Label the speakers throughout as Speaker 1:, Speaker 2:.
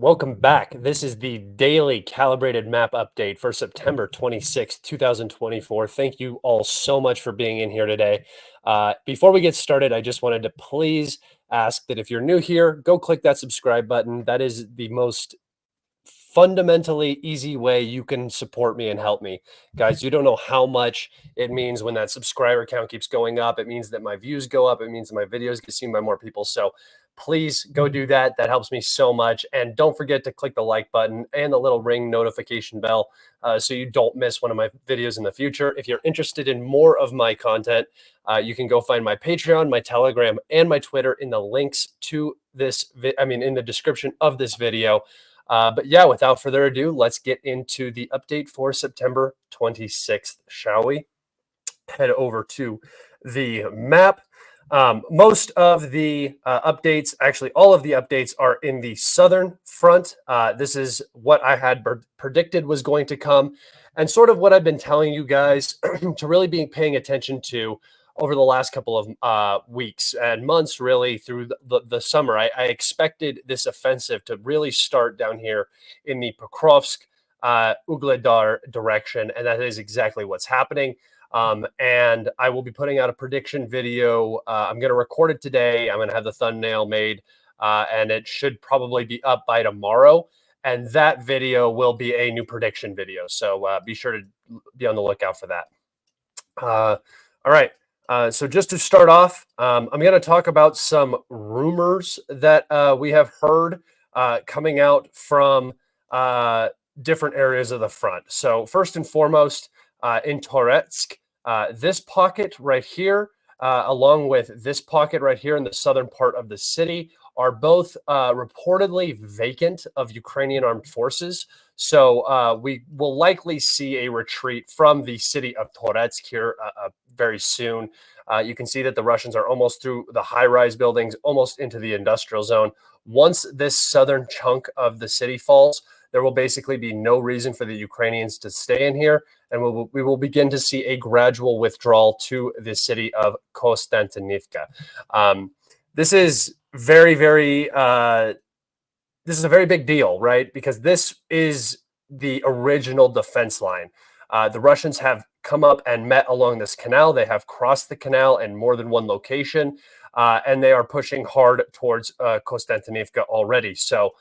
Speaker 1: Welcome back. This is the daily calibrated map update for September 26th, 2024. Thank you all so much for being in here today. Before we get started, I just wanted to please ask that if you're new here, go click that subscribe button. That is the most fundamentally easy way you can support me and help me. Guys, you don't know how much it means when that subscriber count keeps going up. It means that my views go up. It means that my videos get seen by more people. So please go do that. That helps me so much. And don't forget to click the like button and the little ring notification bell so you don't miss one of my videos in the future. If you're interested in more of my content, you can go find my Patreon, my Telegram, and my Twitter in the links to this, in the description of this video. But yeah, without further ado, let's get into the update for September 26th, shall we? Head over to the map. Most of the updates, actually all of the updates, are in the southern front. This is what I had predicted was going to come, and sort of what I've been telling you guys to really be paying attention to over the last couple of weeks and months, really through the summer. I expected this offensive to really start down here in the Pokrovsk, Ugledar direction, and that is exactly what's happening. And I will be putting out a prediction video. I'm going to record it today. I'm going to have the thumbnail made, and it should probably be up by tomorrow. And that video will be a new prediction video. So be sure to be on the lookout for that. All right. So just to start off, I'm going to talk about some rumors that we have heard coming out from different areas of the front. So first and foremost, in Toretsk, this pocket right here, along with this pocket right here in the southern part of the city, are both reportedly vacant of Ukrainian armed forces. So we will likely see a retreat from the city of Toretsk here very soon. You can see that the Russians are almost through the high-rise buildings, almost into the industrial zone. Once this southern chunk of the city falls, there will basically be no reason for the Ukrainians to stay in here, and we will begin to see a gradual withdrawal to the city of Konstantinivka. This is very, very this is a very big deal, right? Because this is the original defense line. The Russians have come up and met along this canal. They have crossed the canal in more than one location, and they are pushing hard towards Konstantinivka already. So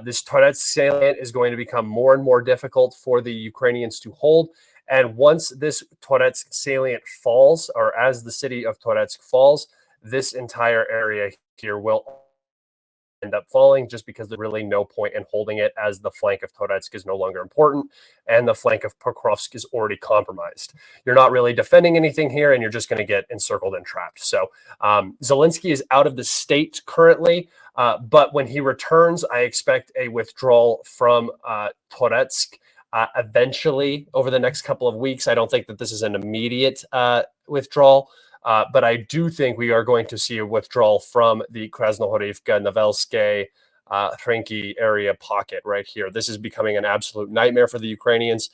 Speaker 1: this Toretsk salient is going to become more and more difficult for the Ukrainians to hold. And once this Toretsk salient falls, or as the city of Toretsk falls, this entire area here will end up falling, just because there's really no point in holding it, as the flank of Toretsk is no longer important and the flank of Pokrovsk is already compromised. You're not really defending anything here, and you're just going to get encircled and trapped. So Zelensky is out of the state currently, but when he returns, I expect a withdrawal from Toretsk eventually over the next couple of weeks. I don't think that this is an immediate withdrawal. But I do think we are going to see a withdrawal from the Krasnohorivka, Novelske, Hrenki area pocket right here. This is becoming an absolute nightmare for the Ukrainians.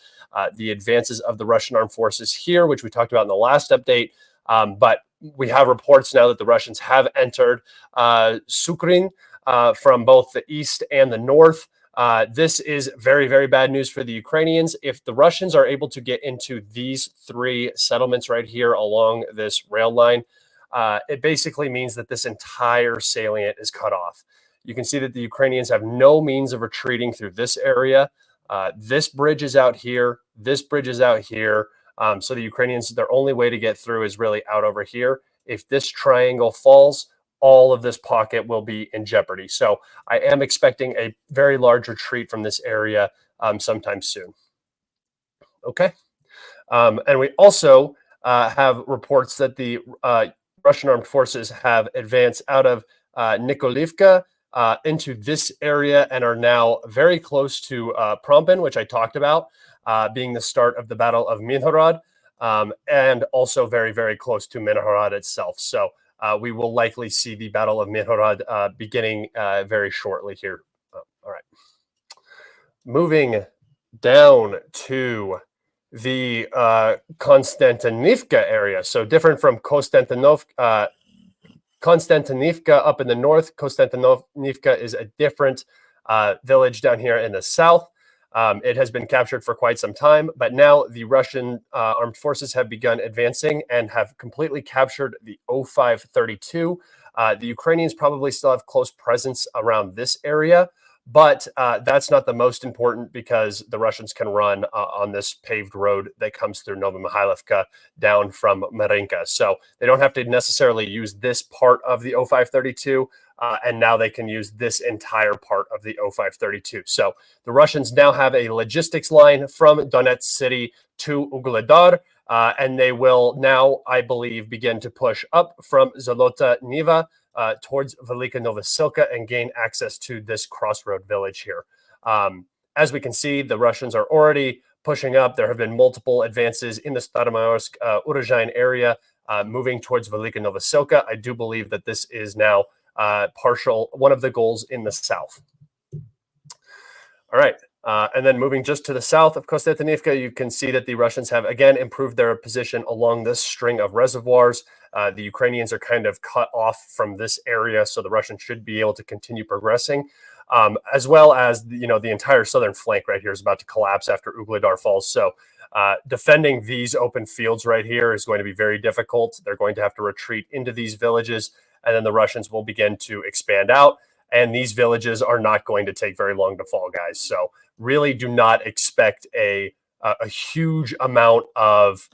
Speaker 1: The advances of the Russian armed forces here, which we talked about in the last update, but we have reports now that the Russians have entered Sukrin from both the east and the north. This is very, very bad news for the Ukrainians. If the Russians are able to get into these three settlements right here along this rail line, it basically means that this entire salient is cut off. You can see that the Ukrainians have no means of retreating through this area. This bridge is out here. This bridge is out here. So the Ukrainians, their only way to get through is really out over here. If this triangle falls, all of this pocket will be in jeopardy. So I am expecting a very large retreat from this area sometime soon. Okay. And we also have reports that the Russian armed forces have advanced out of Nikolivka into this area and are now very close to Prompin, which I talked about, being the start of the Battle of Minhorod, and also very, very close to Minhorod itself. So we will likely see the Battle of Minhorod beginning very shortly here. All right. Moving down to the Konstantinivka area. So different from Konstantinivka up in the north. Konstantinivka is a different village down here in the south. It has been captured for quite some time, but now the Russian armed forces have begun advancing and have completely captured the 0532. The Ukrainians probably still have close presence around this area, but that's not the most important because the Russians can run on this paved road that comes through Novomikhailivka down from Marinka. So they don't have to necessarily use this part of the 0532. And now they can use this entire part of the 0532. So the Russians now have a logistics line from Donetsk city to Ugledar, and they will now, I believe, begin to push up from Zolota Niva towards Velika Novosilka and gain access to this crossroad village here. As we can see, the Russians are already pushing up. There have been multiple advances in the Staromayorsk Urozhain area, moving towards Velika Novosilka. I do believe that this is now one of the goals in the south. All right. And then moving just to the south of Kostyantynivka, you can see that the Russians have again improved their position along this string of reservoirs. The Ukrainians are kind of cut off from this area, so the Russians should be able to continue progressing, as well as the entire southern flank right here is about to collapse after Ugledar falls. So defending these open fields right here is going to be very difficult. They're going to have to retreat into these villages, and then the Russians will begin to expand out. And these villages are not going to take very long to fall, guys. So really do not expect a huge amount of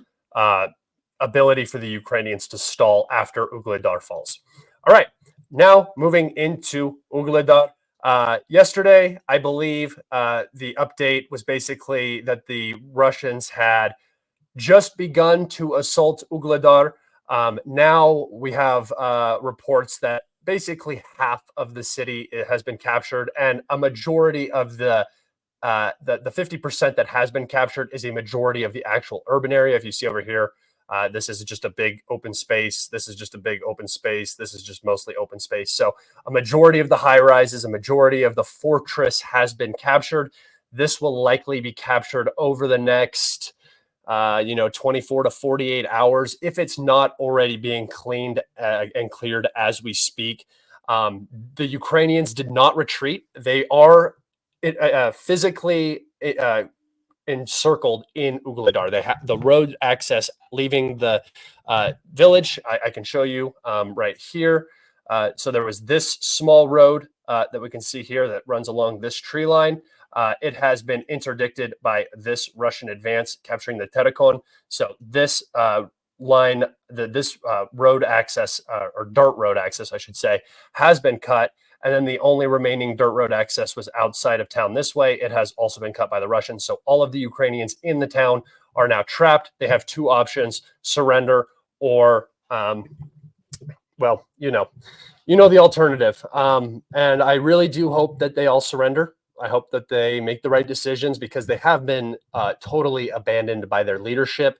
Speaker 1: ability for the Ukrainians to stall after Ugledar falls. All right, now moving into Ugledar. Yesterday, I believe the update was basically that the Russians had just begun to assault Ugledar. Now we have reports that basically half of the city has been captured, and a majority of the 50% that has been captured is a majority of the actual urban area. If you see over here, this is just a big open space. This is just a big open space. This is just mostly open space. So a majority of the high rises, a majority of the fortress has been captured. This will likely be captured over the next 24 to 48 hours, if it's not already being cleaned and cleared as we speak. The Ukrainians did not retreat. They are physically encircled in Ugledar. They have the road access leaving the village. I can show you right here. So there was this small road that we can see here that runs along this tree line. It has been interdicted by this Russian advance capturing the Terekon. So this line, this road access, or dirt road access, I should say, has been cut. And then the only remaining dirt road access was outside of town this way. It has also been cut by the Russians. So all of the Ukrainians in the town are now trapped. They have two options: surrender or, well, you know the alternative. And I really do hope that they all surrender. I hope that they make the right decisions because they have been totally abandoned by their leadership.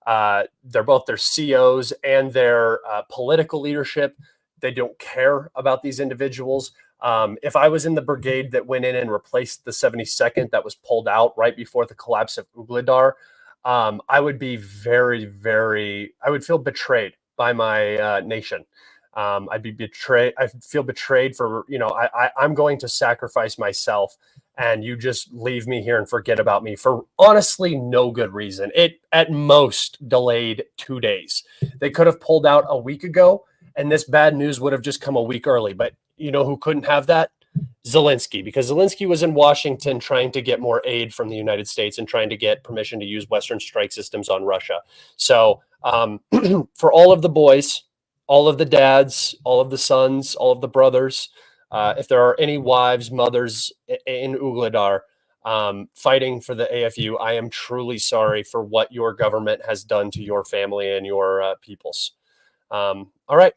Speaker 1: They're both their COs and their political leadership. They don't care about these individuals. If I was in the brigade that went in and replaced the 72nd that was pulled out right before the collapse of Ugledar, I would be I would feel betrayed by my nation. I'd be betrayed. I feel betrayed for, I'm going to sacrifice myself and you just leave me here and forget about me for honestly no good reason. It at most delayed 2 days. They could have pulled out a week ago and this bad news would have just come a week early. But you know who couldn't have that? Zelensky, because Zelensky was in Washington trying to get more aid from the United States and trying to get permission to use Western strike systems on Russia. So for all of the boys, all of the dads, all of the sons, all of the brothers, if there are any wives, mothers in Ugledar fighting for the AFU, I am truly sorry for what your government has done to your family and your peoples. All right.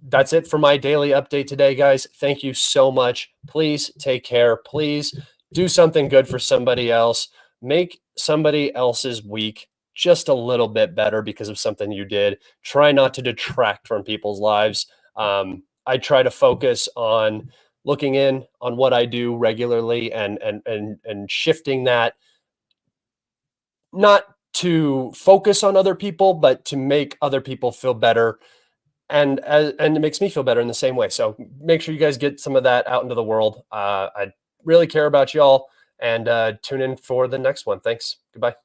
Speaker 1: That's it for my daily update today, guys. Thank you so much. Please take care. Please do something good for somebody else. Make somebody else's week just a little bit better because of something you did. Try not to detract from people's lives. I try to focus on looking in on what I do regularly and shifting that, not to focus on other people, but to make other people feel better. And it makes me feel better in the same way. So make sure you guys get some of that out into the world. I really care about y'all, and tune in for the next one. Thanks. Goodbye.